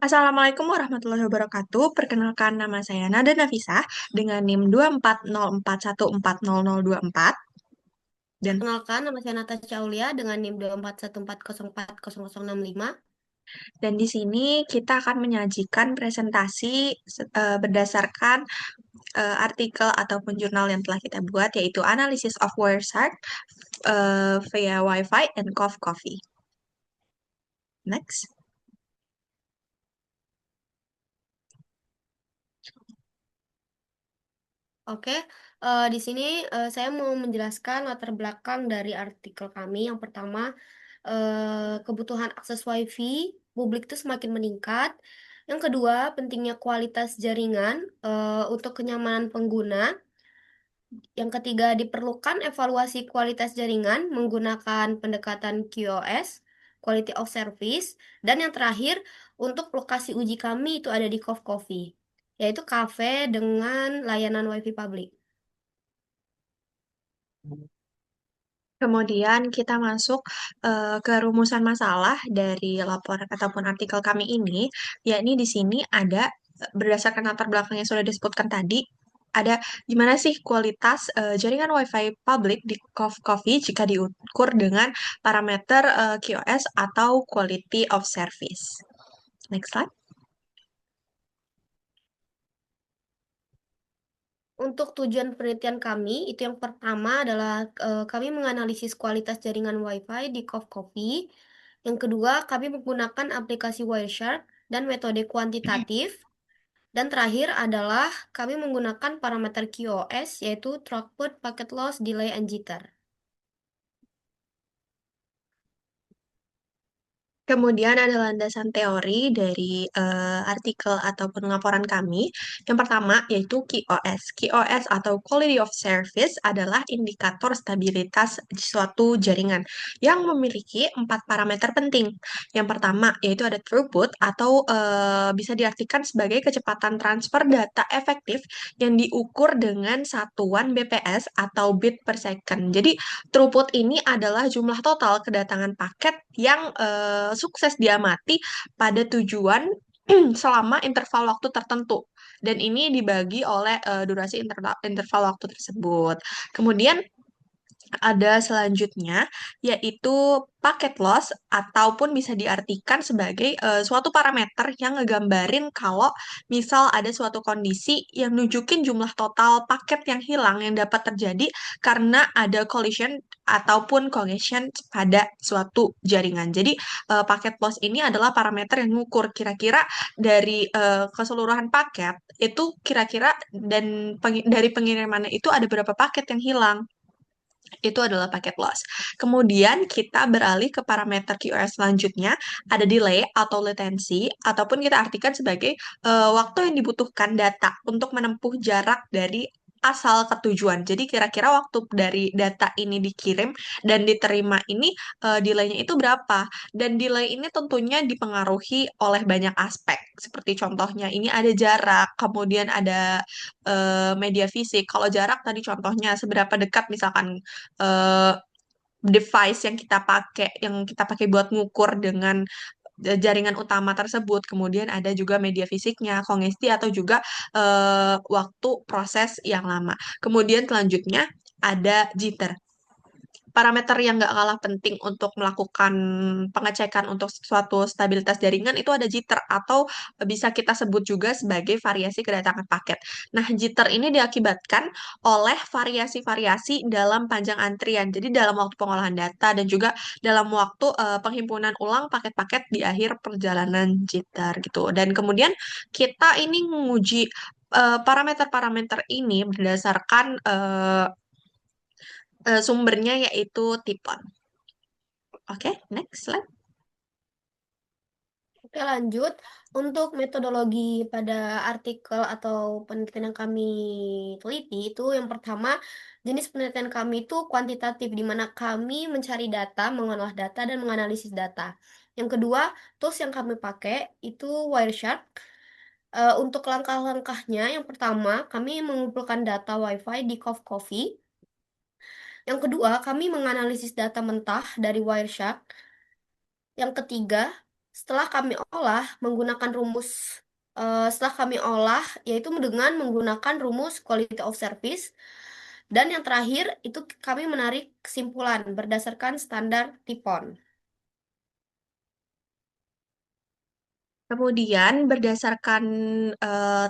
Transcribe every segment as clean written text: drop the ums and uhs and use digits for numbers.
Assalamualaikum warahmatullahi wabarakatuh. Perkenalkan nama saya Nada Nafisa dengan NIM 240414024 dan Perkenalkan, nama saya Natasha Aulia dengan NIM 24140404065. di sini kita akan menyajikan presentasi berdasarkan artikel ataupun jurnal yang telah kita buat yaitu Analysis of Wireshark via Wi-Fi and Coffee. Next. Oke, di sini saya mau menjelaskan latar belakang dari artikel kami. Yang pertama, kebutuhan akses WiFi publik itu semakin meningkat. Yang kedua, pentingnya kualitas jaringan untuk kenyamanan pengguna. Yang ketiga, diperlukan evaluasi kualitas jaringan menggunakan pendekatan QoS, Quality of Service. Dan yang terakhir, untuk lokasi uji kami itu ada di Coffee, yaitu kafe dengan layanan WiFi publik. Kemudian kita masuk ke rumusan masalah dari laporan ataupun artikel kami ini, yakni di sini ada berdasarkan latar belakang yang sudah disebutkan tadi, ada gimana sih kualitas jaringan WiFi publik di Coffee jika diukur dengan parameter QoS atau Quality of Service. Next slide. Untuk tujuan penelitian kami, itu yang pertama adalah kami menganalisis kualitas jaringan WiFi di Coffee. Yang kedua, kami menggunakan aplikasi Wireshark dan metode kuantitatif. Dan terakhir adalah kami menggunakan parameter QoS, yaitu Throughput, Packet Loss, Delay, and Jitter. Kemudian ada landasan teori dari artikel ataupun laporan kami. Yang pertama yaitu QoS. QoS atau Quality of Service adalah indikator stabilitas suatu jaringan yang memiliki 4 parameter penting. Yang pertama yaitu ada throughput atau bisa diartikan sebagai kecepatan transfer data efektif yang diukur dengan satuan BPS atau bit per second. Jadi throughput ini adalah jumlah total kedatangan paket yang sukses diamati pada tujuan selama interval waktu tertentu. Dan ini dibagi oleh durasi interval waktu tersebut. Kemudian ada selanjutnya yaitu packet loss ataupun bisa diartikan sebagai suatu parameter yang ngegambarin kalau misal ada suatu kondisi yang nunjukin jumlah total paket yang hilang yang dapat terjadi karena ada collision ataupun congestion pada suatu jaringan. Jadi packet loss ini adalah parameter yang mengukur kira-kira dari keseluruhan paket itu kira-kira dan dari pengirimannya itu ada berapa paket yang hilang itu adalah paket loss. Kemudian kita beralih ke parameter QoS selanjutnya, ada delay atau latency, ataupun kita artikan sebagai waktu yang dibutuhkan data untuk menempuh jarak dari asal ke tujuan. Jadi kira-kira waktu dari data ini dikirim dan diterima ini delay-nya itu berapa? Dan delay ini tentunya dipengaruhi oleh banyak aspek. Seperti contohnya ini ada jarak, kemudian ada media fisik. Kalau jarak tadi contohnya seberapa dekat misalkan eh, device yang kita pakai buat ngukur dengan jaringan utama tersebut. Kemudian ada juga media fisiknya, kongesti atau juga waktu proses yang lama. Kemudian selanjutnya ada jitter. Parameter yang nggak kalah penting untuk melakukan pengecekan untuk suatu stabilitas jaringan itu ada jitter atau bisa kita sebut juga sebagai variasi kedatangan paket. Nah, jitter ini diakibatkan oleh variasi-variasi dalam panjang antrian. Jadi dalam waktu pengolahan data dan juga dalam waktu penghimpunan ulang paket-paket di akhir perjalanan jitter gitu. Dan kemudian kita ini menguji parameter-parameter ini berdasarkan sumbernya yaitu Tipon. Oke, next slide. Oke, lanjut. Untuk metodologi pada artikel atau penelitian yang kami teliti itu yang pertama, jenis penelitian kami itu kuantitatif, di mana kami mencari data, mengolah data, dan menganalisis data. Yang kedua, tools yang kami pakai itu Wireshark. Untuk langkah-langkahnya, yang pertama, kami mengumpulkan data WiFi di Coffee. Yang kedua, kami menganalisis data mentah dari Wireshark. Yang ketiga, Setelah kami olah menggunakan rumus setelah kami olah yaitu dengan menggunakan rumus quality of service, dan yang terakhir itu kami menarik kesimpulan berdasarkan standar TIPON. Kemudian berdasarkan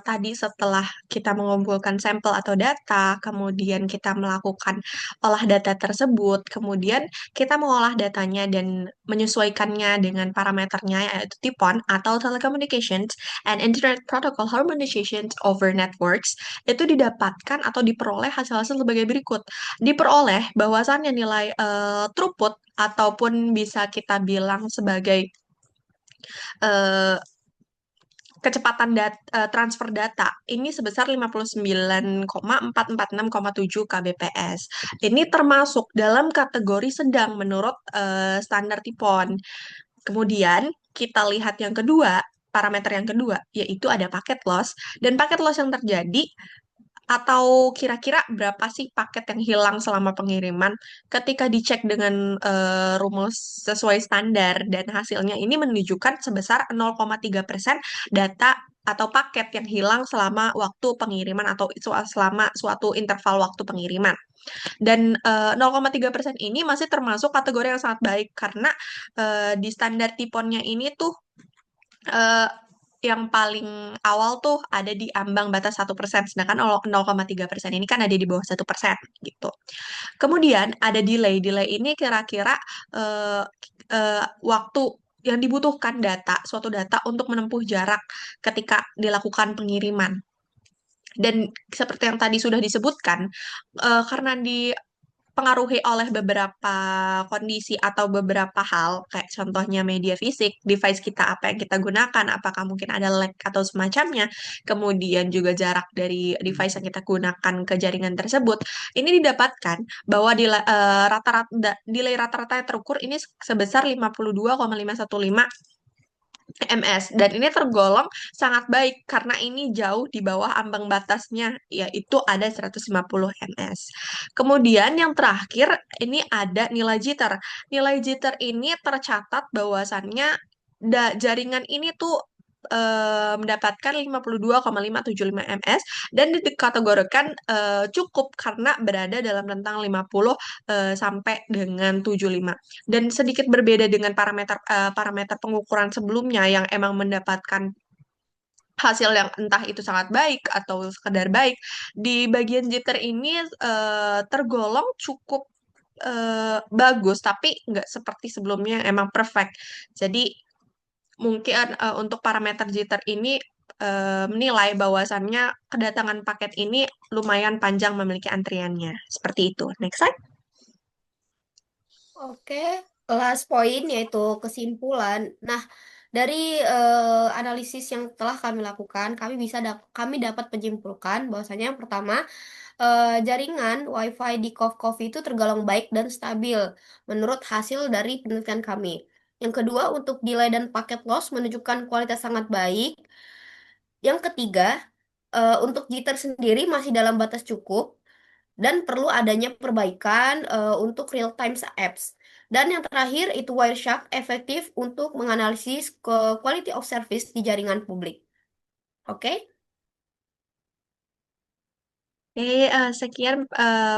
tadi setelah kita mengumpulkan sampel atau data, kemudian kita melakukan olah data tersebut, kemudian kita mengolah datanya dan menyesuaikannya dengan parameternya yaitu TIPON atau Telecommunications and Internet Protocol Harmonization over Networks, itu didapatkan atau diperoleh hasil-hasil sebagai berikut. Diperoleh bahwasannya nilai throughput ataupun bisa kita bilang sebagai eh, kecepatan transfer data ini sebesar 59,446,7 kbps. Ini termasuk dalam kategori sedang menurut standar TIPON. Kemudian kita lihat yang kedua, parameter yang kedua, yaitu ada paket loss. Dan paket loss yang terjadi atau kira-kira berapa sih paket yang hilang selama pengiriman ketika dicek dengan rumus sesuai standar dan hasilnya ini menunjukkan sebesar 0,3% data atau paket yang hilang selama waktu pengiriman atau selama suatu interval waktu pengiriman. Dan 0,3% ini masih termasuk kategori yang sangat baik karena di standar tiponnya ini tuh eh, yang paling awal tuh ada di ambang batas 1%, sedangkan 0,3% ini kan ada di bawah 1% gitu. Kemudian ada delay. Delay ini kira-kira eh, waktu yang dibutuhkan suatu data untuk menempuh jarak ketika dilakukan pengiriman. Dan seperti yang tadi sudah disebutkan, karena dipengaruhi oleh beberapa kondisi atau beberapa hal, kayak contohnya media fisik, device kita apa yang kita gunakan, apakah mungkin ada lag atau semacamnya, kemudian juga jarak dari device yang kita gunakan ke jaringan tersebut, ini didapatkan bahwa delay rata-rata yang terukur ini sebesar 52,515 ms dan ini tergolong sangat baik karena ini jauh di bawah ambang batasnya yaitu ada 150 ms. Kemudian yang terakhir ini ada nilai jitter. Nilai jitter ini tercatat bahwasannya jaringan ini tuh mendapatkan 52,575 ms dan dikategorikan cukup karena berada dalam rentang 50 sampai dengan 75. Dan sedikit berbeda dengan parameter pengukuran sebelumnya yang emang mendapatkan hasil yang entah itu sangat baik atau sekedar baik. Di bagian jitter ini tergolong cukup bagus, tapi nggak seperti sebelumnya yang emang perfect. Jadi mungkin untuk parameter jitter ini menilai bahwasannya kedatangan paket ini lumayan panjang memiliki antriannya. Seperti itu. Next slide. Oke, last point yaitu kesimpulan. Nah, dari analisis yang telah kami lakukan, kami dapat menyimpulkan bahwasanya yang pertama, jaringan WiFi di Coffee itu tergolong baik dan stabil menurut hasil dari penelitian kami. Yang kedua, untuk delay dan paket loss menunjukkan kualitas sangat baik. Yang ketiga, untuk jitter sendiri masih dalam batas cukup dan perlu adanya perbaikan untuk real time apps. Dan yang terakhir itu Wireshark efektif untuk menganalisis ke quality of service di jaringan publik. Oke? Oke, sekian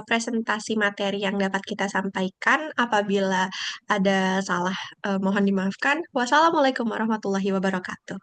presentasi materi yang dapat kita sampaikan. Apabila ada salah, mohon dimaafkan. Wassalamualaikum warahmatullahi wabarakatuh.